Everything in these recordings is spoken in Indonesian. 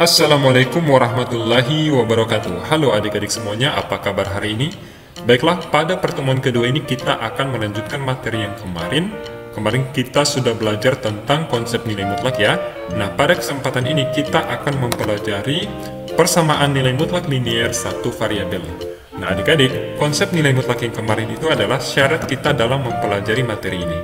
Assalamualaikum warahmatullahi wabarakatuh. Halo adik-adik semuanya, apa kabar hari ini? Baiklah, pada pertemuan kedua ini kita akan melanjutkan materi yang kemarin. Kemarin kita sudah belajar tentang konsep nilai mutlak ya. Nah, pada kesempatan ini kita akan mempelajari persamaan nilai mutlak linier satu variabel. Nah adik-adik, konsep nilai mutlak yang kemarin itu adalah syarat kita dalam mempelajari materi ini.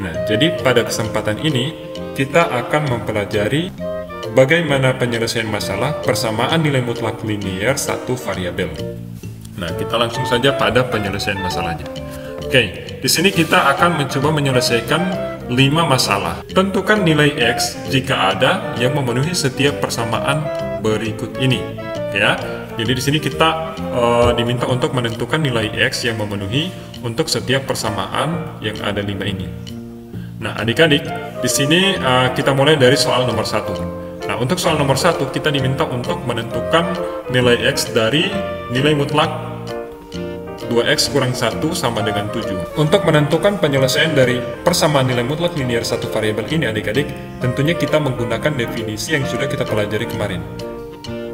Nah, jadi pada kesempatan ini kita akan mempelajari bagaimana penyelesaian masalah persamaan nilai mutlak linier satu variabel. Nah, kita langsung saja pada penyelesaian masalahnya. Oke, di sini kita akan mencoba menyelesaikan 5 masalah. Tentukan nilai X jika ada yang memenuhi setiap persamaan berikut ini. Ya, jadi di sini kita diminta untuk menentukan nilai X yang memenuhi untuk setiap persamaan yang ada 5 ini. Nah, adik-adik, di sini kita mulai dari soal nomor 1. Nah, untuk soal nomor 1, kita diminta untuk menentukan nilai X dari nilai mutlak 2X kurang 1 sama dengan 7. Untuk menentukan penyelesaian dari persamaan nilai mutlak linier satu variabel ini, adik-adik, tentunya kita menggunakan definisi yang sudah kita pelajari kemarin.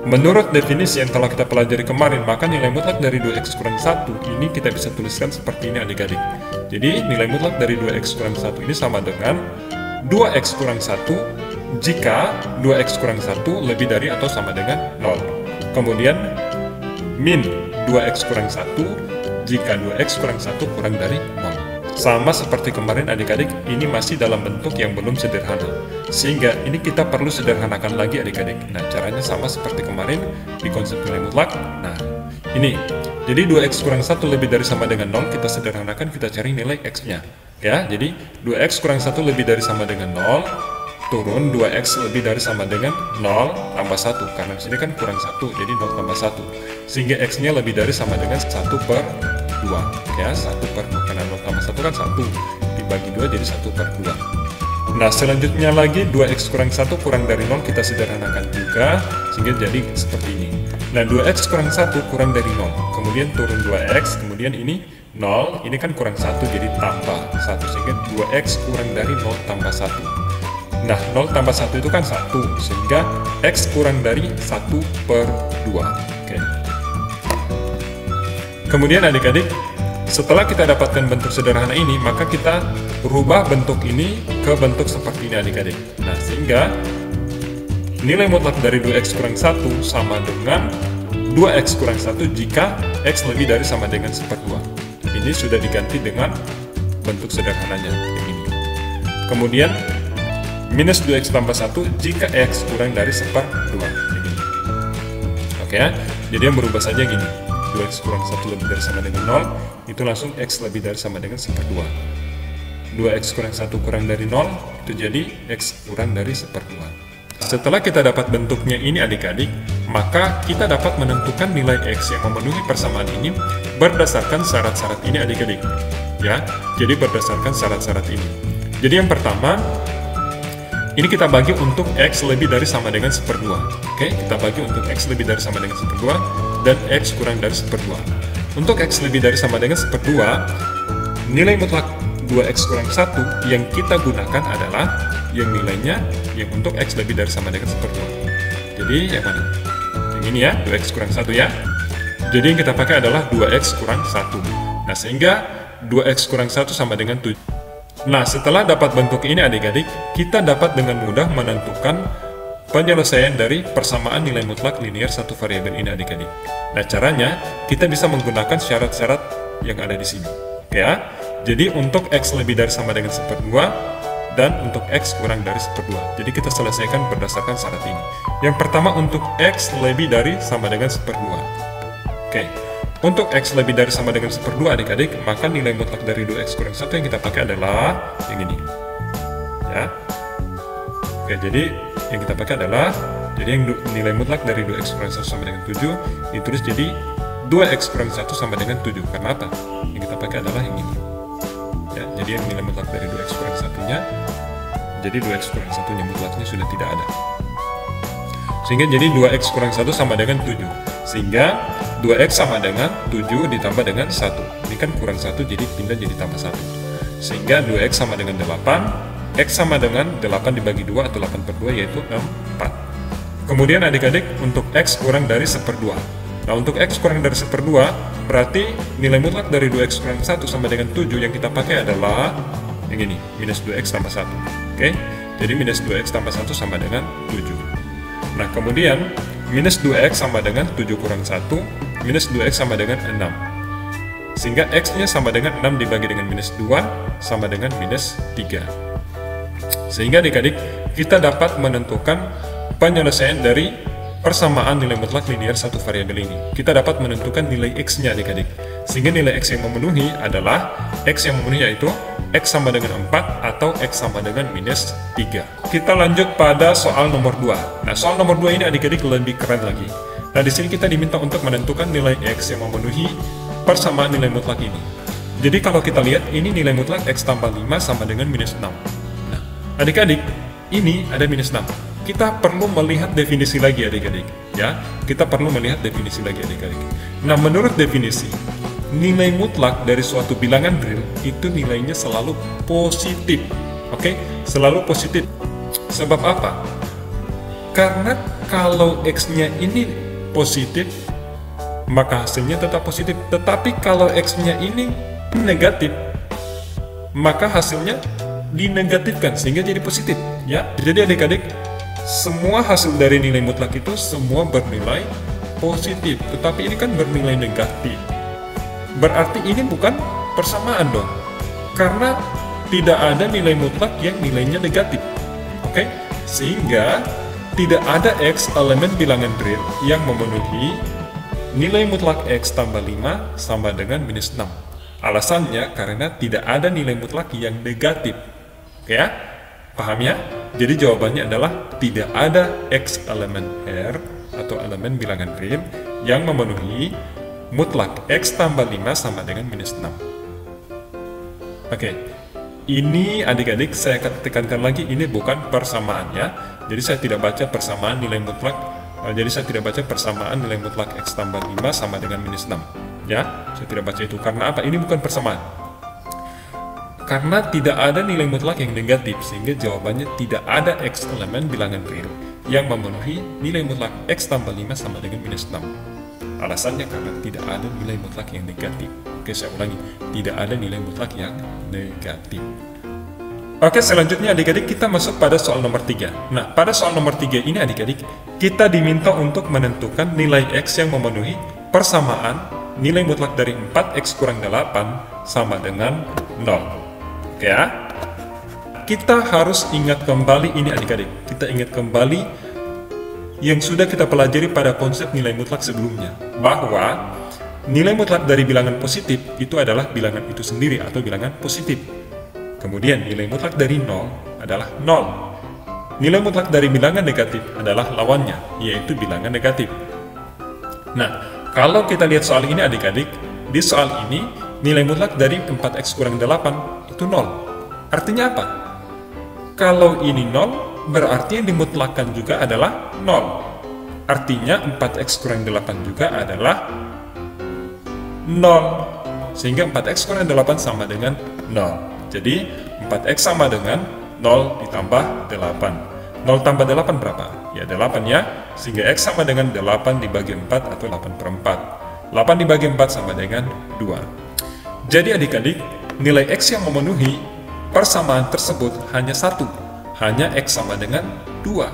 Menurut definisi yang telah kita pelajari kemarin, maka nilai mutlak dari 2X kurang 1 ini kita bisa tuliskan seperti ini, adik-adik. Jadi, nilai mutlak dari 2X kurang 1 ini sama dengan 2X kurang 1 jika 2X kurang 1 lebih dari atau sama dengan 0. Kemudian, min 2X kurang 1 jika 2X kurang 1 kurang dari 0. Sama seperti kemarin adik-adik, ini masih dalam bentuk yang belum sederhana. Sehingga ini kita perlu sederhanakan lagi adik-adik. Nah, caranya sama seperti kemarin di konsep nilai mutlak. Nah, ini. Jadi 2X kurang 1 lebih dari sama dengan 0, kita sederhanakan, kita cari nilai X-nya. Ya, jadi 2X kurang 1 lebih dari sama dengan 0, turun 2X lebih dari sama dengan 0 tambah 1. Karena di sini kan kurang 1, jadi 0 tambah 1. Sehingga X-nya lebih dari sama dengan 1 per 2. Ya, 1 per 2. Karena 0 tambah 1 kan 1. Dibagi 2 jadi 1 per 2. Nah, selanjutnya lagi 2X kurang 1 kurang dari 0 kita sederhanakan juga. Sehingga jadi seperti ini. Nah, 2X kurang 1 kurang dari 0. Kemudian turun 2X. Kemudian ini 0. Ini kan kurang 1 jadi tambah 1. Sehingga 2X kurang dari 0 tambah 1. Nah, 0 tambah 1 itu kan 1, sehingga X kurang dari 1 per 2. Oke. Kemudian adik-adik, setelah kita dapatkan bentuk sederhana ini, maka kita rubah bentuk ini ke bentuk seperti ini adik-adik. Nah, sehingga nilai mutlak dari 2X kurang 1 sama dengan 2X kurang 1 jika X lebih dari sama dengan 1/2. Ini sudah diganti dengan bentuk sederhananya, yang ini. Kemudian, minus 2X tambah 1 jika X kurang dari 1/2. Ini. Oke ya, jadi yang berubah saja gini. 2X kurang 1 lebih dari sama dengan 0, itu langsung X lebih dari sama dengan 1/2. 2X kurang 1 kurang dari 0, itu jadi X kurang dari 1/2. Setelah kita dapat bentuknya ini adik-adik, maka kita dapat menentukan nilai X yang memenuhi persamaan ini berdasarkan syarat-syarat ini adik-adik. Ya, jadi berdasarkan syarat-syarat ini. Jadi yang pertama, ini kita bagi untuk X lebih dari sama dengan 1/2. Oke, kita bagi untuk X lebih dari sama dengan 1/2 dan X kurang dari 1/2. Untuk X lebih dari sama dengan 1/2, nilai mutlak 2X kurang 1 yang kita gunakan adalah yang nilainya yang untuk X lebih dari sama dengan 1/2. Jadi yang mana? Yang ini ya, 2X kurang 1 ya. Jadi yang kita pakai adalah 2X kurang 1. Nah, sehingga 2X kurang 1 sama dengan 7. Nah, setelah dapat bentuk ini adik-adik, kita dapat dengan mudah menentukan penyelesaian dari persamaan nilai mutlak linier satu variabel ini adik-adik. Nah, caranya kita bisa menggunakan syarat-syarat yang ada di sini. Ya, jadi untuk X lebih dari sama dengan 1/2 dan untuk X kurang dari 1/2. Jadi kita selesaikan berdasarkan syarat ini. Yang pertama untuk X lebih dari sama dengan 1/2. Oke. Untuk X lebih dari sama dengan 1/2 adik-adik, maka nilai mutlak dari 2X kurang 1 yang kita pakai adalah yang ini. Ya. Oke, jadi yang kita pakai adalah, jadi yang nilai mutlak dari 2X kurang 1 sama dengan 7, ditulis jadi 2X kurang 1 sama dengan 7. Karena apa? Yang kita pakai adalah yang ini. Ya, jadi yang nilai mutlak dari 2X kurang 1-nya, jadi 2X kurang 1-nya mutlaknya sudah tidak ada. Sehingga jadi 2X kurang 1 sama dengan 7. Sehingga 2X sama dengan 7 ditambah dengan 1. Ini kan kurang 1 jadi pindah jadi tambah 1. Sehingga 2X sama dengan 8. X sama dengan 8 dibagi 2 atau 8/2 yaitu 4. Kemudian adik-adik untuk X kurang dari 1/2. Nah, untuk X kurang dari 1/2, berarti nilai mutlak dari 2X kurang 1 sama dengan 7 yang kita pakai adalah yang ini, minus 2X tambah 1. Oke, jadi minus 2X tambah 1 sama dengan 7. Nah, kemudian minus 2X sama dengan 7 kurang 1, minus 2X sama dengan 6. Sehingga X-nya sama dengan 6 dibagi dengan minus 2 sama dengan minus 3. Sehingga adik-adik, kita dapat menentukan penyelesaian dari persamaan nilai mutlak linear satu variabel ini. Kita dapat menentukan nilai X-nya adik-adik. Sehingga nilai X yang memenuhi adalah X yang memenuhi yaitu X sama dengan 4 atau X sama dengan minus 3. Kita lanjut pada soal nomor 2. Nah, soal nomor 2 ini adik-adik lebih keren lagi. Nah, di sini kita diminta untuk menentukan nilai X yang memenuhi persamaan nilai mutlak ini. Jadi kalau kita lihat, ini nilai mutlak X tambah 5 sama dengan minus 6. Nah, adik-adik, ini ada minus 6. Kita perlu melihat definisi lagi adik-adik, ya. Kita perlu melihat definisi lagi adik-adik. Nah, menurut definisi, nilai mutlak dari suatu bilangan real itu nilainya selalu positif. Oke, selalu positif. Sebab apa? Karena kalau X-nya ini positif, maka hasilnya tetap positif. Tetapi kalau X-nya ini negatif, maka hasilnya dinegatifkan sehingga jadi positif, ya. Jadi adik-adik, semua hasil dari nilai mutlak itu semua bernilai positif, tetapi ini kan bernilai negatif. Berarti ini bukan persamaan dong, karena tidak ada nilai mutlak yang nilainya negatif. Oke, sehingga tidak ada X elemen bilangan real yang memenuhi nilai mutlak X tambah 5 sama dengan minus 6. Alasannya karena tidak ada nilai mutlak yang negatif. Oke ya? Paham ya? Jadi jawabannya adalah tidak ada X elemen R atau elemen bilangan real yang memenuhi mutlak X tambah 5 sama dengan minus 6. Oke, ini adik-adik saya akan tekankan lagi, ini bukan persamaan ya. Jadi saya tidak baca persamaan nilai mutlak, jadi saya tidak baca persamaan nilai mutlak X tambah 5 sama dengan minus 6. Ya, saya tidak baca itu. Karena apa? Ini bukan persamaan. Karena tidak ada nilai mutlak yang negatif, sehingga jawabannya tidak ada X elemen bilangan real yang memenuhi nilai mutlak X tambah 5 sama dengan minus 6. Alasannya karena tidak ada nilai mutlak yang negatif. Oke, saya ulangi, tidak ada nilai mutlak yang negatif. Oke, selanjutnya adik-adik kita masuk pada soal nomor 3. Nah, pada soal nomor 3 ini adik-adik, kita diminta untuk menentukan nilai X yang memenuhi persamaan nilai mutlak dari 4X kurang 8 sama dengan 0. Oke ya, kita harus ingat kembali ini adik-adik. Kita ingat kembali yang sudah kita pelajari pada konsep nilai mutlak sebelumnya, bahwa nilai mutlak dari bilangan positif itu adalah bilangan itu sendiri atau bilangan positif. Kemudian nilai mutlak dari 0 adalah 0. Nilai mutlak dari bilangan negatif adalah lawannya, yaitu bilangan negatif. Nah, kalau kita lihat soal ini adik-adik, di soal ini nilai mutlak dari 4X kurang 8 itu 0. Artinya apa? Kalau ini 0, berarti yang dimutlakkan juga adalah 0. Artinya 4X kurang 8 juga adalah 0. Sehingga 4X kurang 8 sama dengan 0. Jadi 4X sama dengan 0 ditambah 8. 0 tambah 8 berapa? Ya 8 ya. Sehingga X sama dengan 8 dibagi 4 atau 8/4. 8 dibagi 4 sama dengan 2. Jadi adik-adik, nilai X yang memenuhi persamaan tersebut hanya satu, hanya X sama dengan 2.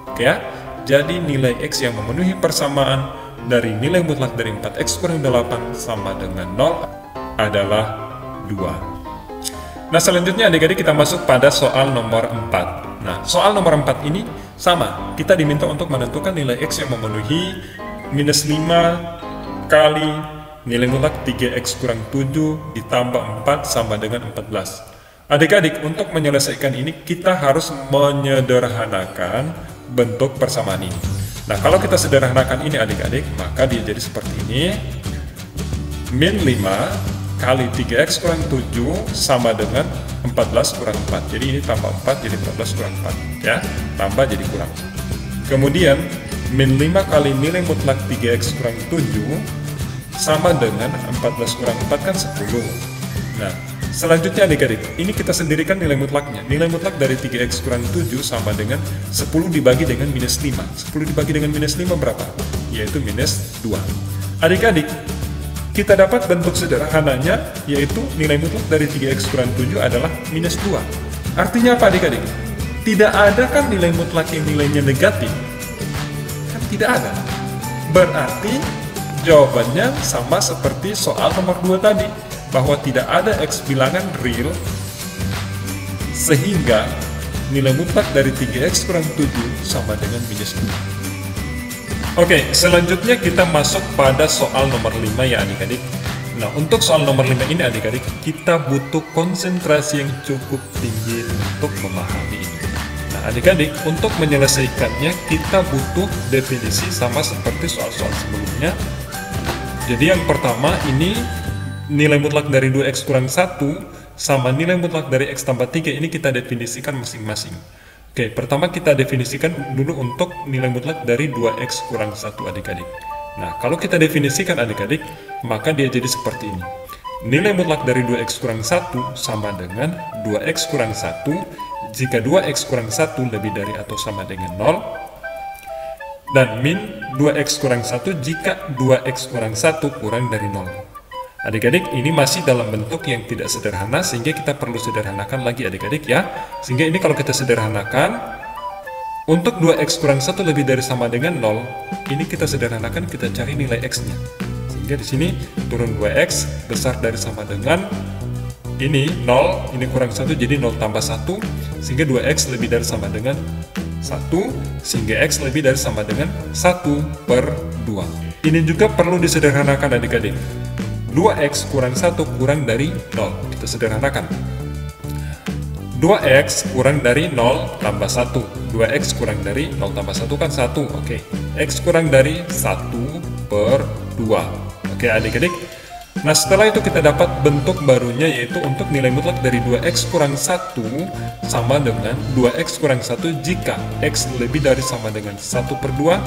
Oke ya? Jadi nilai X yang memenuhi persamaan dari nilai mutlak dari 4X kurang 8 sama dengan 0 adalah 2. Nah, selanjutnya adik-adik kita masuk pada soal nomor 4. Nah, soal nomor 4 ini sama, kita diminta untuk menentukan nilai X yang memenuhi minus 5 kali nilai mutlak 3X kurang 7 ditambah 4 sama dengan 14. Adik-adik, untuk menyelesaikan ini kita harus menyederhanakan bentuk persamaan ini. Nah, kalau kita sederhanakan ini adik-adik, maka dia jadi seperti ini. Min 5 kali 3X kurang 7 sama dengan 14 kurang 4. Jadi ini tambah 4 jadi 14 kurang 4. Ya, tambah jadi kurang. Kemudian, min 5 kali nilai mutlak 3X kurang 7 sama dengan 14 kurang 4 kan 10. Nah, Selanjutnya adik-adik, ini kita sendirikan nilai mutlaknya. Nilai mutlak dari 3x kurang 7 sama dengan 10 dibagi dengan minus 5. 10 dibagi dengan minus 5 berapa? Yaitu minus 2. Adik-adik, kita dapat bentuk sederhananya, yaitu nilai mutlak dari 3x kurang 7 adalah minus 2. Artinya apa adik-adik? Tidak ada kan nilai mutlak yang nilainya negatif? Kan tidak ada. Berarti jawabannya sama seperti soal nomor 2 tadi, bahwa tidak ada x bilangan real sehingga nilai mutlak dari 3x kurang 7 sama dengan minus 2. Oke, selanjutnya kita masuk pada soal nomor 5 ya adik-adik. Nah, untuk soal nomor 5 ini adik-adik, kita butuh konsentrasi yang cukup tinggi untuk memahami ini. Nah adik-adik, untuk menyelesaikannya kita butuh definisi sama seperti soal-soal sebelumnya. Jadi yang pertama ini nilai mutlak dari 2x kurang 1 sama nilai mutlak dari x tambah 3 ini kita definisikan masing-masing. Oke, pertama kita definisikan dulu untuk nilai mutlak dari 2x kurang 1 adik-adik. Nah, kalau kita definisikan adik-adik, maka dia jadi seperti ini. Nilai mutlak dari 2x kurang 1 sama dengan 2x kurang 1 jika 2x kurang 1 lebih dari atau sama dengan 0, dan min 2x kurang 1 jika 2x kurang 1 kurang dari 0. Adik-adik, ini masih dalam bentuk yang tidak sederhana, sehingga kita perlu sederhanakan lagi adik-adik ya. Sehingga ini kalau kita sederhanakan, untuk 2x kurang 1 lebih dari sama dengan 0, ini kita sederhanakan, kita cari nilai x-nya. Sehingga di sini turun 2x besar dari sama dengan ini 0, ini kurang 1, jadi 0 tambah 1, sehingga 2x lebih dari sama dengan 1, sehingga x lebih dari sama dengan 1/2. Ini juga perlu disederhanakan adik-adik. 2x kurang 1 kurang dari 0, kita sederhanakan. 2x kurang dari 0 tambah 1, 2x kurang dari 0 tambah 1 kan 1, oke. X kurang dari 1/2, oke adik-adik. Nah setelah itu kita dapat bentuk barunya, yaitu untuk nilai mutlak dari 2x kurang 1 sama dengan 2x kurang 1 jika x lebih dari sama dengan 1/2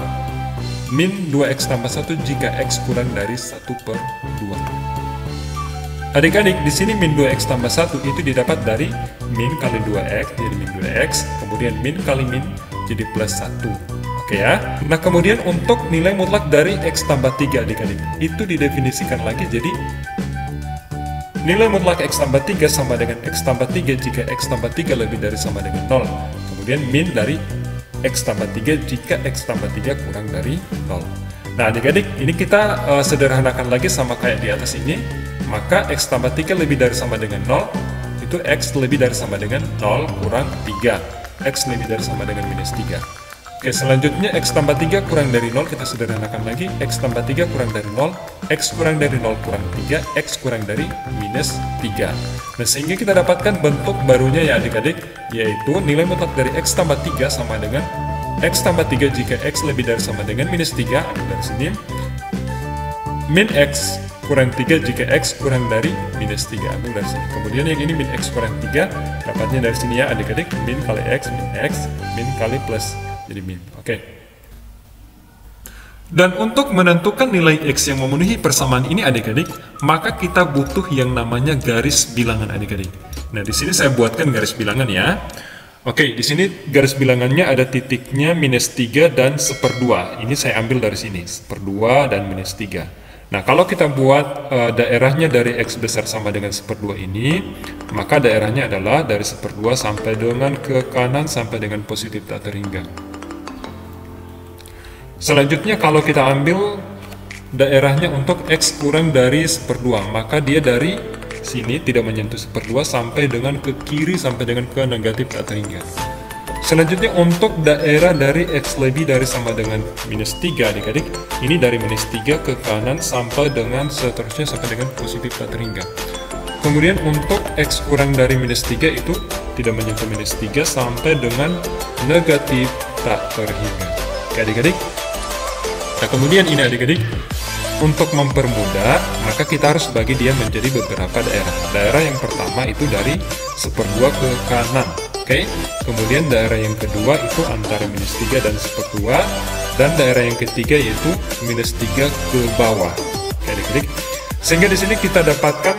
min 2x tambah 1 jika x kurang dari 1/2. Adik-adik, di sini min 2x tambah 1 itu didapat dari min kali 2x, jadi min 2x, kemudian min kali min, jadi plus 1. Oke ya. Nah kemudian untuk nilai mutlak dari x tambah 3 adik-adik, itu didefinisikan lagi, jadi nilai mutlak x tambah 3 sama dengan x tambah 3 jika x tambah 3 lebih dari sama dengan 0. Kemudian min dari x tambah 3 jika x tambah 3 kurang dari 0. Nah adik-adik, ini kita sederhanakan lagi sama kayak di atas ini. Maka x tambah 3 lebih dari sama dengan 0, itu x lebih dari sama dengan 0 kurang 3. X lebih dari sama dengan minus 3. Oke, selanjutnya x tambah 3 kurang dari 0, kita sederhanakan lagi. X tambah 3 kurang dari 0, x kurang dari 0 kurang 3, x kurang dari minus 3. Nah, sehingga kita dapatkan bentuk barunya ya adik-adik, yaitu nilai mutlak dari x tambah 3 sama dengan x tambah 3 jika x lebih dari sama dengan minus 3, ambil dari sini, min x kurang 3 jika x kurang dari minus 3, ambil dari sini. Kemudian yang ini min x kurang 3, dapatnya dari sini ya adik-adik, min kali x, min kali plus, jadi min. Oke. Dan untuk menentukan nilai x yang memenuhi persamaan ini adik-adik, maka kita butuh yang namanya garis bilangan adik-adik. Nah, di sini saya buatkan garis bilangan ya. Oke, di sini garis bilangannya ada titiknya minus 3 dan 1/2. Ini saya ambil dari sini, 1/2 dan minus 3. Nah, kalau kita buat daerahnya dari x besar sama dengan 1/2 ini, maka daerahnya adalah dari 1/2 sampai dengan ke kanan sampai dengan positif tak terhingga. Selanjutnya, kalau kita ambil daerahnya untuk x kurang dari 1/2, maka dia dari sini tidak menyentuh 1/2 sampai dengan ke kiri sampai dengan ke negatif tak terhingga. Selanjutnya untuk daerah dari x lebih dari sama dengan minus 3 adik-adik, ini dari minus 3 ke kanan sampai dengan seterusnya sampai dengan positif tak terhingga. Kemudian untuk x kurang dari minus 3 itu tidak menyentuh minus 3 sampai dengan negatif tak terhingga. Oke adik-adik. Nah kemudian ini adik-adik, untuk mempermudah maka kita harus bagi dia menjadi beberapa daerah. Daerah yang pertama itu dari 1/2 ke kanan. Oke, kemudian daerah yang kedua itu antara minus 3 dan 1/2, dan daerah yang ketiga yaitu minus 3 ke bawah. Oke adik-adik, sehingga di sini kita dapatkan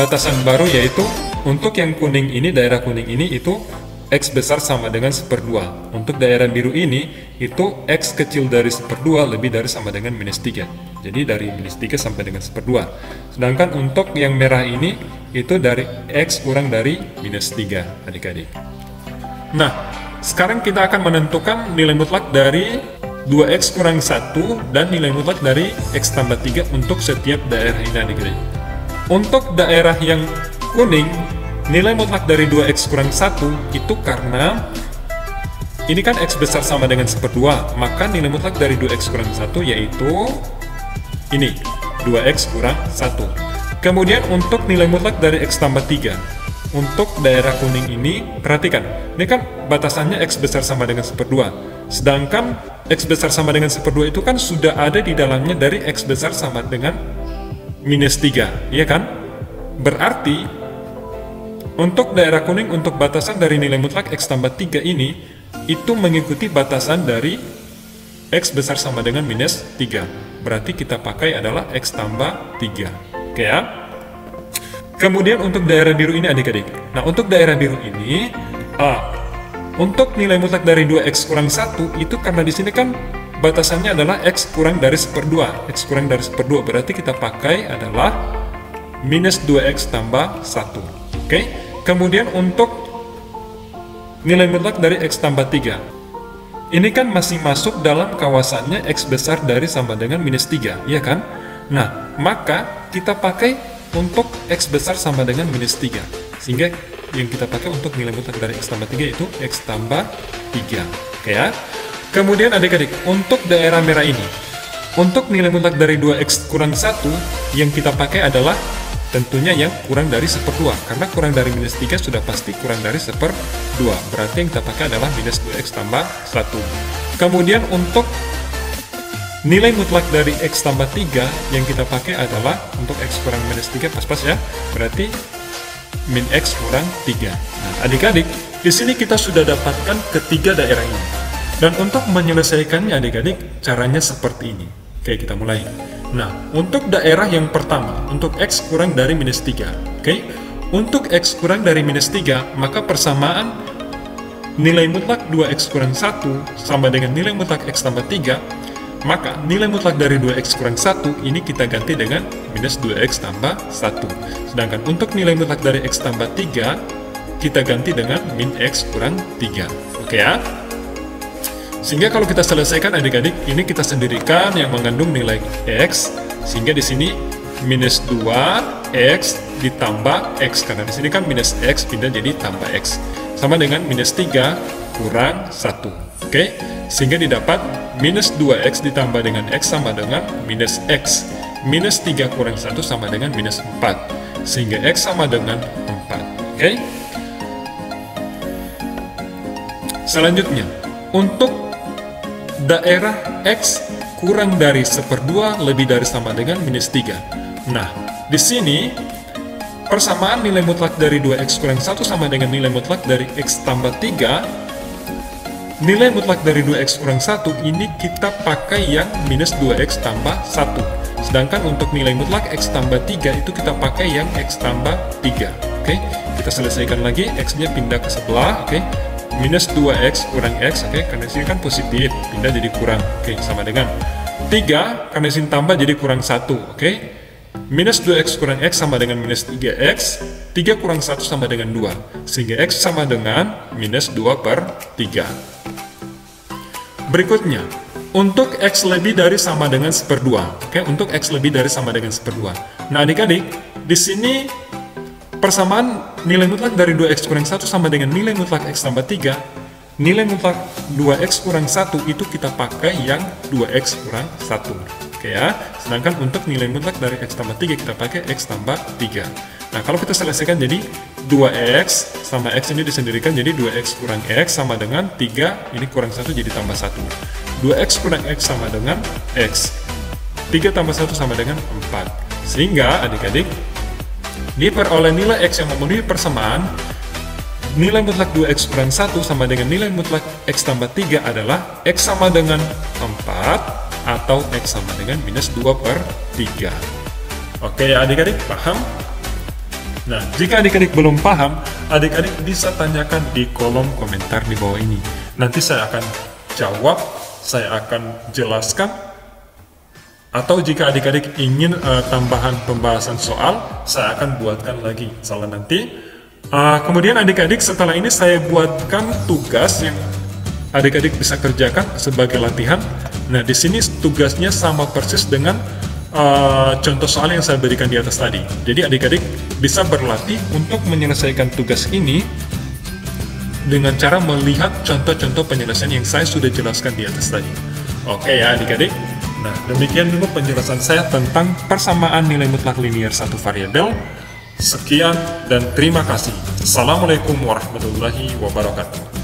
batasan baru, yaitu untuk yang kuning ini, daerah kuning ini itu X besar sama dengan 1/2. Untuk daerah biru ini, itu X kecil dari 1/2 lebih dari sama dengan -3. Jadi dari -3 sampai dengan 1/2. Sedangkan untuk yang merah ini, itu dari X kurang dari -3, adik-adik. Nah, sekarang kita akan menentukan nilai mutlak dari 2X kurang 1 dan nilai mutlak dari X tambah 3 untuk setiap daerah ini, adik-adik. Untuk daerah yang kuning, nilai mutlak dari 2X kurang 1 itu karena ini kan X besar sama dengan 1/2, maka nilai mutlak dari 2X kurang 1 yaitu ini, 2X kurang 1. Kemudian untuk nilai mutlak dari X tambah 3, untuk daerah kuning ini, perhatikan, ini kan batasannya X besar sama dengan 1/2, sedangkan X besar sama dengan 1/2 itu kan sudah ada di dalamnya dari X besar sama dengan -3, iya kan? Berarti untuk daerah kuning, untuk batasan dari nilai mutlak X tambah 3 ini, itu mengikuti batasan dari X besar sama dengan -3. Berarti kita pakai adalah X tambah 3. Oke ya? Kemudian untuk daerah biru ini, adik-adik. Nah, untuk daerah biru ini, untuk nilai mutlak dari 2X kurang 1, itu karena di sini kan batasannya adalah X kurang dari 1/2. X kurang dari 1/2, berarti kita pakai adalah -2X tambah 1. Oke, kemudian untuk nilai mutlak dari X tambah 3, ini kan masih masuk dalam kawasannya X besar dari sama dengan -3, iya kan? Nah, maka kita pakai untuk X besar sama dengan -3, sehingga yang kita pakai untuk nilai mutlak dari X tambah 3 itu X tambah 3, oke ya? Kemudian adik-adik, untuk daerah merah ini, untuk nilai mutlak dari 2X kurang 1, yang kita pakai adalah tentunya yang kurang dari 1/2, karena kurang dari -3 sudah pasti kurang dari 1/2, berarti yang kita pakai adalah -2X tambah 1. Kemudian untuk nilai mutlak dari X tambah 3 yang kita pakai adalah untuk X kurang -3, pas-pas ya, berarti min X kurang 3. Nah, adik-adik, di sini kita sudah dapatkan ketiga daerah ini. Dan untuk menyelesaikannya, adik-adik, caranya seperti ini. Oke, kita mulai. Nah, untuk daerah yang pertama, untuk X kurang dari -3, oke? Untuk X kurang dari -3, maka persamaan nilai mutlak 2X kurang 1 sama dengan nilai mutlak X tambah 3, maka nilai mutlak dari 2X kurang 1 ini kita ganti dengan -2X tambah 1. Sedangkan untuk nilai mutlak dari X tambah 3, kita ganti dengan min X kurang 3. Oke ya? Sehingga kalau kita selesaikan, adik-adik, ini kita sendirikan yang mengandung nilai X, sehingga di sini -2X ditambah X, karena di sini kan -X pindah jadi tambah X, sama dengan -3 kurang 1. Oke? Sehingga didapat -2X ditambah dengan X sama dengan -X. -3 kurang 1 sama dengan -4. Sehingga X sama dengan 4. Oke? Selanjutnya, untuk daerah X kurang dari 1/2 lebih dari sama dengan -3. Nah, di sini persamaan nilai mutlak dari 2X kurang 1 sama dengan nilai mutlak dari X tambah 3. Nilai mutlak dari 2X kurang 1 ini kita pakai yang -2X tambah 1. Sedangkan untuk nilai mutlak X tambah 3 itu kita pakai yang X tambah 3. Oke, kita selesaikan lagi, X-nya pindah ke sebelah, oke. -2X kurang X, oke, karena sini kan positif, pindah jadi kurang, oke, sama dengan 3, karena sini tambah jadi kurang 1, oke. -2X kurang X sama dengan -3X, 3 kurang 1 sama dengan 2, sehingga X sama dengan -2/3. Berikutnya, untuk X lebih dari sama dengan 1/2, oke, untuk X lebih dari sama dengan 1/2. Nah, adik-adik, di sini persamaan nilai mutlak dari 2X kurang 1 sama dengan nilai mutlak X tambah 3, nilai mutlak 2X kurang 1 itu kita pakai yang 2X kurang 1. Oke ya, sedangkan untuk nilai mutlak dari X tambah 3 kita pakai X tambah 3. Nah, kalau kita selesaikan jadi 2X sama X ini disendirikan, jadi 2X kurang X sama dengan 3, ini kurang 1 jadi tambah 1. 2X kurang X sama dengan X. 3 tambah 1 sama dengan 4. Sehingga adik-adik, diperoleh nilai X yang memenuhi persamaan, nilai mutlak 2X kurang 1 sama dengan nilai mutlak X tambah 3 adalah X sama dengan 4 atau X sama dengan -2/3. Oke ya adik-adik, paham? Nah, jika adik-adik belum paham, adik-adik bisa tanyakan di kolom komentar di bawah ini. Nanti saya akan jawab, saya akan jelaskan. Atau jika adik-adik ingin tambahan pembahasan soal, saya akan buatkan lagi soal nanti. Kemudian adik-adik setelah ini saya buatkan tugas yang adik-adik bisa kerjakan sebagai latihan. Nah, di sini tugasnya sama persis dengan contoh soal yang saya berikan di atas tadi. Jadi adik-adik bisa berlatih untuk menyelesaikan tugas ini dengan cara melihat contoh-contoh penyelesaian yang saya sudah jelaskan di atas tadi. Oke ya adik-adik. Nah, demikian dulu penjelasan saya tentang persamaan nilai mutlak linier satu variabel. Sekian dan terima kasih. Assalamualaikum warahmatullahi wabarakatuh.